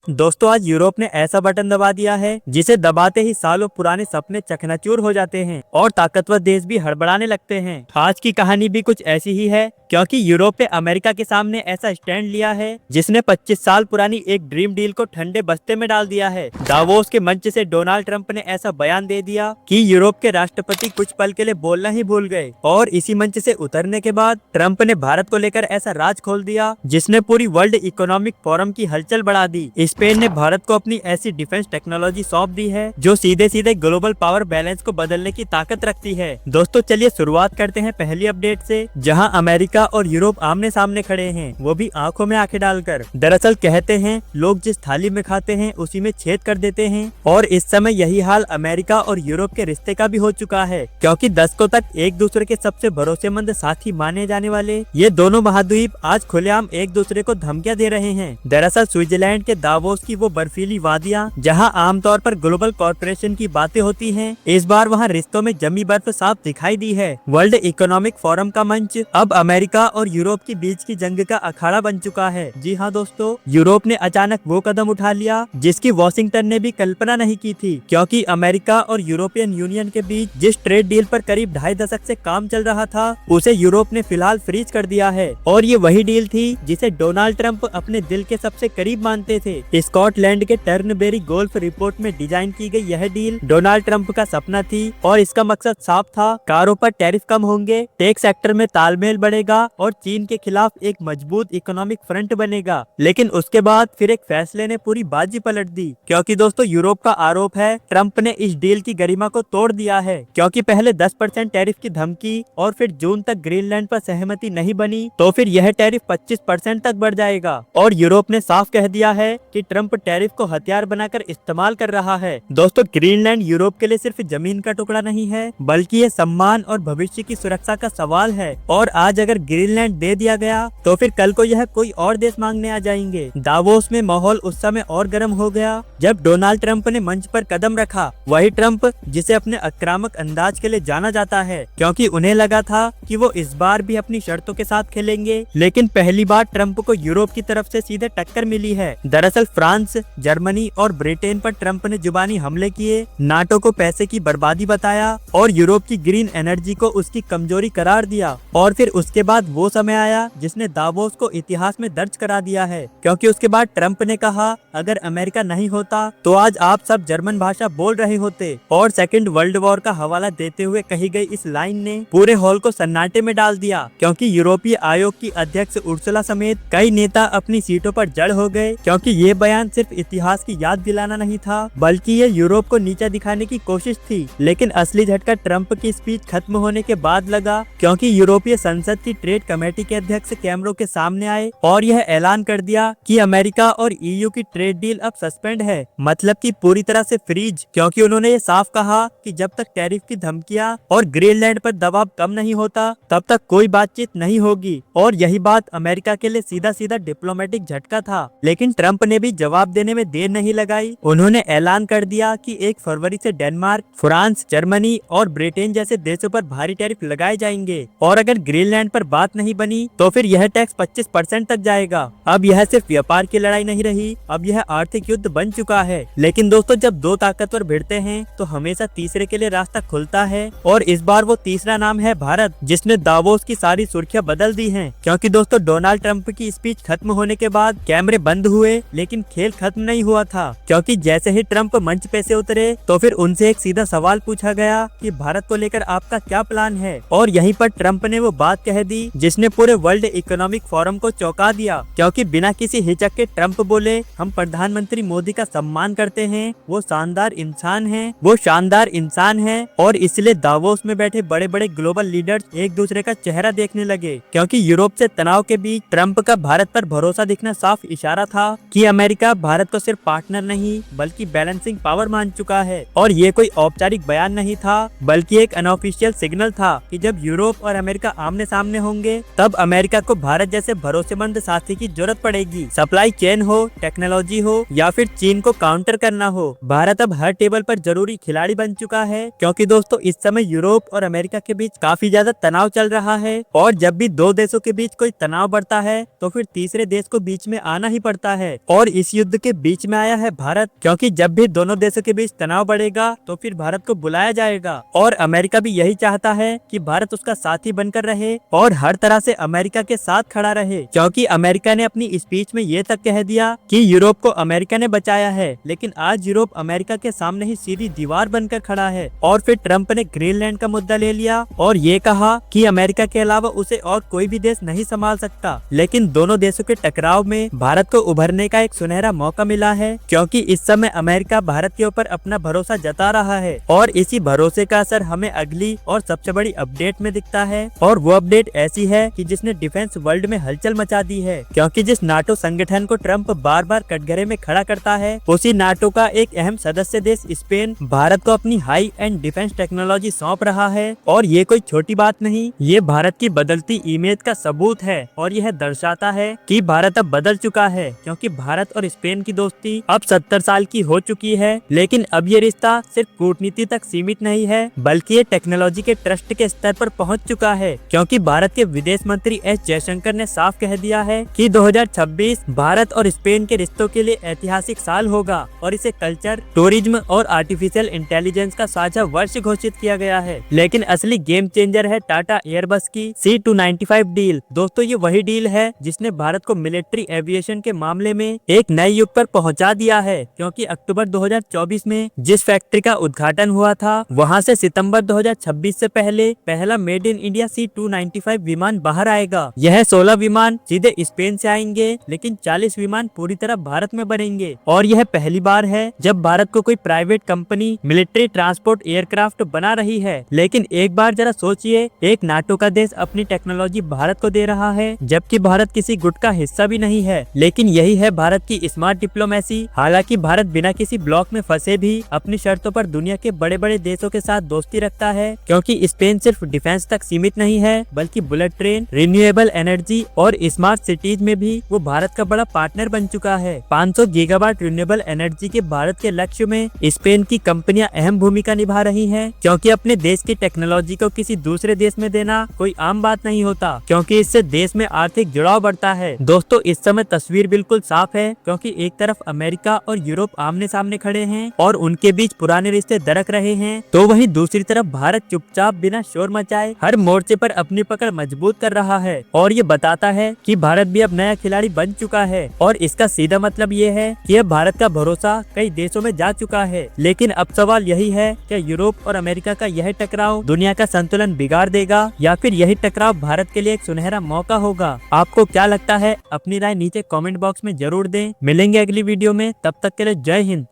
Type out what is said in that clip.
दोस्तों आज यूरोप ने ऐसा बटन दबा दिया है जिसे दबाते ही सालों पुराने सपने चकनाचूर हो जाते हैं और ताकतवर देश भी हड़बड़ाने लगते हैं। आज की कहानी भी कुछ ऐसी ही है, क्योंकि यूरोप ने अमेरिका के सामने ऐसा स्टैंड लिया है जिसने 25 साल पुरानी एक ड्रीम डील को ठंडे बस्ते में डाल दिया है। दावोस के मंच से डोनाल्ड ट्रंप ने ऐसा बयान दे दिया कि यूरोप के राष्ट्रपति कुछ पल के लिए बोलना ही भूल गए और इसी मंच से उतरने के बाद ट्रंप ने भारत को लेकर ऐसा राज खोल दिया जिसने पूरी वर्ल्ड इकोनॉमिक फोरम की हलचल बढ़ा दी। स्पेन ने भारत को अपनी ऐसी डिफेंस टेक्नोलॉजी सौंप दी है जो सीधे सीधे ग्लोबल पावर बैलेंस को बदलने की ताकत रखती है। दोस्तों चलिए शुरुआत करते हैं पहली अपडेट से, जहां अमेरिका और यूरोप आमने सामने खड़े हैं, वो भी आंखों में आंखें डालकर। दरअसल कहते हैं लोग जिस थाली में खाते हैं उसी में छेद कर देते हैं और इस समय यही हाल अमेरिका और यूरोप के रिश्ते का भी हो चुका है, क्योंकि दशकों तक एक दूसरे के सबसे भरोसेमंद साथी माने जाने वाले ये दोनों महाद्वीप आज खुलेआम एक दूसरे को धमकियां दे रहे हैं। दरअसल स्विट्जरलैंड के दावोस की वो बर्फीली वादियां जहां आमतौर पर ग्लोबल कॉर्पोरेशन की बातें होती हैं, इस बार वहां रिश्तों में जमी बर्फ साफ दिखाई दी है। वर्ल्ड इकोनॉमिक फोरम का मंच अब अमेरिका और यूरोप के बीच की जंग का अखाड़ा बन चुका है। जी हाँ दोस्तों, यूरोप ने अचानक वो कदम उठा लिया जिसकी वॉशिंगटन ने भी कल्पना नहीं की थी, क्योंकि अमेरिका और यूरोपियन यूनियन के बीच जिस ट्रेड डील पर करीब 2.5 दशक से काम चल रहा था उसे यूरोप ने फिलहाल फ्रीज कर दिया है। और ये वही डील थी जिसे डोनाल्ड ट्रंप अपने दिल के सबसे करीब मानते थे। स्कॉटलैंड के टर्नबेरी गोल्फ रिपोर्ट में डिजाइन की गई यह डील डोनाल्ड ट्रंप का सपना थी और इसका मकसद साफ था, कारों पर टैरिफ कम होंगे, टेक सेक्टर में तालमेल बढ़ेगा और चीन के खिलाफ एक मजबूत इकोनॉमिक फ्रंट बनेगा। लेकिन उसके बाद फिर एक फैसले ने पूरी बाजी पलट दी, क्योंकि दोस्तों यूरोप का आरोप है ट्रंप ने इस डील की गरिमा को तोड़ दिया है, क्योंकि पहले 10% टैरिफ की धमकी और फिर जून तक ग्रीनलैंड पर सहमति नहीं बनी तो फिर यह टैरिफ 25% तक बढ़ जाएगा। और यूरोप ने साफ कह दिया है कि ट्रंप टैरिफ को हथियार बनाकर इस्तेमाल कर रहा है। दोस्तों ग्रीनलैंड यूरोप के लिए सिर्फ जमीन का टुकड़ा नहीं है, बल्कि ये सम्मान और भविष्य की सुरक्षा का सवाल है। और आज अगर ग्रीनलैंड दे दिया गया तो फिर कल को यह कोई और देश मांगने आ जाएंगे। दावोस में माहौल उस समय और गर्म हो गया जब डोनाल्ड ट्रंप ने मंच पर कदम रखा। वही ट्रंप जिसे अपने आक्रामक अंदाज के लिए जाना जाता है, क्योंकि उन्हें लगा था कि वो इस बार भी अपनी शर्तों के साथ खेलेंगे। लेकिन पहली बार ट्रंप को यूरोप की तरफ से सीधे टक्कर मिली है। दरअसल फ्रांस, जर्मनी और ब्रिटेन पर ट्रंप ने जुबानी हमले किए, नाटो को पैसे की बर्बादी बताया और यूरोप की ग्रीन एनर्जी को उसकी कमजोरी करार दिया। और फिर उसके बाद वो समय आया जिसने दावोस को इतिहास में दर्ज करा दिया है, क्योंकि उसके बाद ट्रंप ने कहा अगर अमेरिका नहीं होता तो आज आप सब जर्मन भाषा बोल रहे होते। और सेकेंड वर्ल्ड वॉर का हवाला देते हुए कही गई इस लाइन ने पूरे हॉल को सन्नाटे में डाल दिया, क्योंकि यूरोपीय आयोग की अध्यक्ष उर्सुला समेत कई नेता अपनी सीटों पर जड़ हो गए, क्योंकि ये बयान सिर्फ इतिहास की याद दिलाना नहीं था, बल्कि ये यूरोप को नीचा दिखाने की कोशिश थी। लेकिन असली झटका ट्रंप की स्पीच खत्म होने के बाद लगा, क्योंकि यूरोपीय संसद की ट्रेड कमेटी के अध्यक्ष कैमरो के सामने आए और यह ऐलान कर दिया कि अमेरिका और ईयू की ट्रेड डील अब सस्पेंड है, मतलब कि पूरी तरह से फ्रीज। क्योंकि उन्होंने ये साफ कहा कि जब तक टैरिफ की धमकियां और ग्रीनलैंड पर दबाव कम नहीं होता तब तक कोई बातचीत नहीं होगी। और यही बात अमेरिका के लिए सीधा सीधा डिप्लोमेटिक झटका था। लेकिन ट्रंप ने भी जवाब देने में देर नहीं लगाई। उन्होंने ऐलान कर दिया कि 1 फरवरी से डेनमार्क, फ्रांस, जर्मनी और ब्रिटेन जैसे देशों पर भारी टैरिफ लगाए जाएंगे और अगर ग्रीनलैंड पर बात नहीं बनी तो फिर यह टैक्स 25% तक जाएगा। अब यह सिर्फ व्यापार की लड़ाई नहीं रही, अब यह आर्थिक युद्ध बन चुका है। लेकिन दोस्तों जब दो ताकतवर भिड़ते हैं तो हमेशा तीसरे के लिए रास्ता खुलता है और इस बार वो तीसरा नाम है भारत, जिसने दावोस की सारी सुर्खियां बदल दी हैं। क्योंकि दोस्तों डोनाल्ड ट्रंप की स्पीच खत्म होने के बाद कैमरे बंद हुए, लेकिन खेल खत्म नहीं हुआ था, क्योंकि जैसे ही ट्रंप मंच पे से उतरे तो फिर उनसे एक सीधा सवाल पूछा गया कि भारत को लेकर आपका क्या प्लान है। और यहीं पर ट्रंप ने वो बात कह दी जिसने पूरे वर्ल्ड इकोनॉमिक फोरम को चौंका दिया, क्योंकि बिना किसी हिचक के ट्रंप बोले हम प्रधानमंत्री मोदी का सम्मान करते हैं, वो शानदार इंसान है, वो शानदार इंसान है। और इसलिए दावोस में बैठे बड़े बड़े ग्लोबल लीडर्स एक दूसरे का चेहरा देखने लगे, क्योंकि यूरोप से तनाव के बीच ट्रंप का भारत पर भरोसा दिखना साफ इशारा था कि अमेरिका भारत को सिर्फ पार्टनर नहीं बल्कि बैलेंसिंग पावर मान चुका है। और ये कोई औपचारिक बयान नहीं था, बल्कि एक अनऑफिशियल सिग्नल था कि जब यूरोप और अमेरिका आमने सामने होंगे तब अमेरिका को भारत जैसे भरोसेमंद साथी की जरूरत पड़ेगी। सप्लाई चेन हो, टेक्नोलॉजी हो या फिर चीन को काउंटर करना हो, भारत अब हर टेबल पर जरूरी खिलाड़ी बन चुका है। क्योंकि दोस्तों इस समय यूरोप और अमेरिका के बीच काफी ज्यादा तनाव चल रहा है और जब भी दो देशों के बीच कोई तनाव बढ़ता है तो फिर तीसरे देश को बीच में आना ही पड़ता है और इस युद्ध के बीच में आया है भारत। क्योंकि जब भी दोनों देशों के बीच तनाव बढ़ेगा तो फिर भारत को बुलाया जाएगा और अमेरिका भी यही चाहता है कि भारत उसका साथी बनकर रहे और हर तरह से अमेरिका के साथ खड़ा रहे। क्योंकि अमेरिका ने अपनी स्पीच में ये तक कह दिया कि यूरोप को अमेरिका ने बचाया है, लेकिन आज यूरोप अमेरिका के सामने ही सीधी दीवार बनकर खड़ा है। और फिर ट्रम्प ने ग्रीनलैंड का मुद्दा ले लिया और ये कहा कि अमेरिका के अलावा उसे और कोई भी देश नहीं संभाल सकता। लेकिन दोनों देशों के टकराव में भारत को उभरने का एक सुनहरा मौका मिला है, क्योंकि इस समय अमेरिका भारत के ऊपर अपना भरोसा जता रहा है और इसी भरोसे का असर हमें अगली और सबसे बड़ी अपडेट में दिखता है। और वो अपडेट ऐसी है कि जिसने डिफेंस वर्ल्ड में हलचल मचा दी है। क्योंकि जिस नाटो संगठन को ट्रम्प बार बार कटघरे में खड़ा करता है, उसी नाटो का एक अहम सदस्य देश स्पेन भारत को अपनी हाई एंड डिफेंस टेक्नोलॉजी सौंप रहा है। और ये कोई छोटी बात नहीं, ये भारत की बदलती इमेज का सबूत है और यह दर्शाता है कि भारत अब बदल चुका है। क्योंकि भारत और स्पेन की दोस्ती अब 70 साल की हो चुकी है, लेकिन अब ये रिश्ता सिर्फ कूटनीति तक सीमित नहीं है, बल्कि ये टेक्नोलॉजी के ट्रस्ट के स्तर पर पहुंच चुका है। क्योंकि भारत के विदेश मंत्री एस जयशंकर ने साफ कह दिया है कि 2026 भारत और स्पेन के रिश्तों के लिए ऐतिहासिक साल होगा और इसे कल्चर, टूरिज्म और आर्टिफिशियल इंटेलिजेंस का साझा वर्ष घोषित किया गया है। लेकिन असली गेम चेंजर है टाटा एयरबस की C295 डील। दोस्तों ये वही डील है जिसने भारत को मिलिट्री एविएशन के मामले में एक नए युग पर पहुंचा दिया है। क्योंकि अक्टूबर 2024 में जिस फैक्ट्री का उद्घाटन हुआ था, वहां से सितंबर 2026 से पहले पहला मेड इन इंडिया C295 विमान बाहर आएगा। यह 16 विमान सीधे स्पेन से आएंगे, लेकिन 40 विमान पूरी तरह भारत में बनेंगे। और यह पहली बार है जब भारत को कोई private company military transport aircraft बना रही है। लेकिन एक बार जरा सोचिए, एक नाटो का देश अपनी टेक्नोलॉजी भारत को दे रहा है, जबकि भारत किसी गुट का हिस्सा भी नहीं है। लेकिन यही है भारत की स्मार्ट डिप्लोमेसी। हालांकि भारत बिना किसी ब्लॉक में फंसे भी अपनी शर्तों पर दुनिया के बड़े बड़े देशों के साथ दोस्ती रखता है। क्योंकि स्पेन सिर्फ डिफेंस तक सीमित नहीं है, बल्कि बुलेट ट्रेन, रिन्यूएबल एनर्जी और स्मार्ट सिटीज में भी वो भारत का बड़ा पार्टनर बन चुका है। 500 गीगावाट रिन्यूएबल एनर्जी के भारत के लक्ष्य में स्पेन की कंपनियां अहम भूमिका निभा रही हैं। क्योंकि अपने देश की टेक्नोलॉजी को किसी दूसरे देश में देना कोई आम बात नहीं होता, क्योंकि इससे देश में आर्थिक जुड़ाव बढ़ता है। दोस्तों इस समय तस्वीर बिल्कुल साफ है, क्योंकि एक तरफ अमेरिका और यूरोप आमने सामने खड़े हैं और उनके बीच पुराने रिश्ते दरक रहे हैं, तो वहीं दूसरी तरफ भारत चुपचाप बिना शोर मचाए हर मोर्चे पर अपनी पकड़ मजबूत कर रहा है। और ये बताता है कि भारत भी अब नया खिलाड़ी बन चुका है। और इसका सीधा मतलब ये है कि अब भारत का भरोसा कई देशों में जा चुका है। लेकिन अब सवाल यही है कि यूरोप और अमेरिका का यह टकराव दुनिया का संतुलन बिगाड़ देगा या फिर यही टकराव भारत के लिए एक सुनहरा मौका होगा। आपको क्या लगता है? अपनी राय नीचे कमेंट बॉक्स में जरूर दें। मिलेंगे अगली वीडियो में, तब तक के लिए जय हिंद।